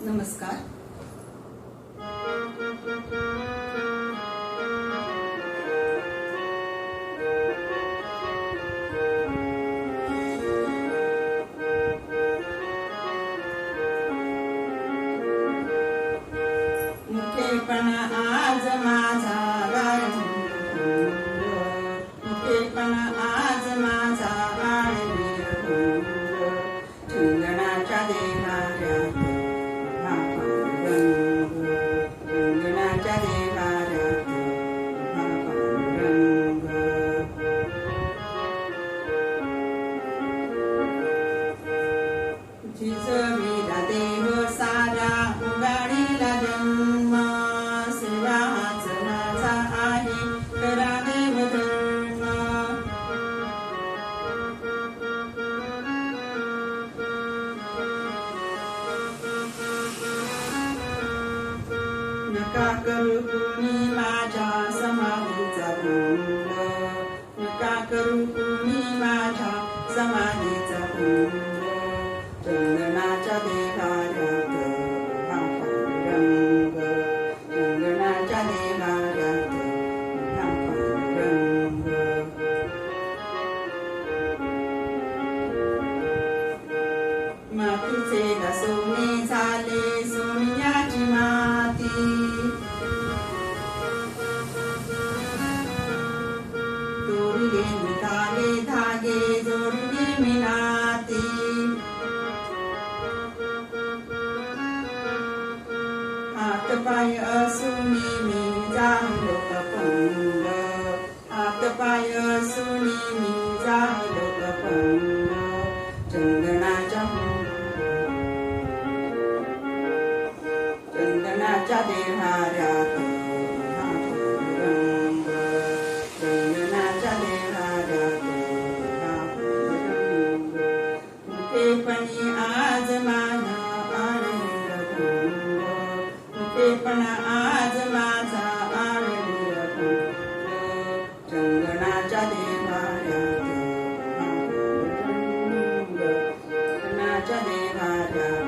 नमस्कार. मुकेपणा आज माझा गायमुख, मुकेपणा आज माझा गायमुख, चंदनाच्या देवाऱ्यात उभा पांडुरंग, चंदनाच्या देवाऱ्यात उभा पांडुरंग. जिजविला देव सारा उगाडीला जन्म, सेवा हाच माझा आहे करा देव धर्म. नका करू कुणी माझ्या समाधीचा भंग, नका करू कुणी माझ्या समाधीचा भंग, चंदनाच्या देवाऱ्यात उभा पांडुरंग, चंदनाच्या देवाऱ्यात उभा पांडुरंग. मातीचे सोने झाले सोनियाची माती, तोडले निघाले धागे जोडले मी नाती. हात पाय असुनी मी झालो अपंग, हात पाय असुनी मी झालो अपंग, चंदनाच्या देवाऱ्यात उभा पांडुरंग, चंदनाच्या देवाऱ्यात उभा पांडुरंग. मुकेपणी आज माझा आनंदभंग, मुकेपणा आज माझा आनंदभंग, चंदनाच्या देवाऱ्यात उभा पांडुरंग, चंदनाच्या देवाऱ्यात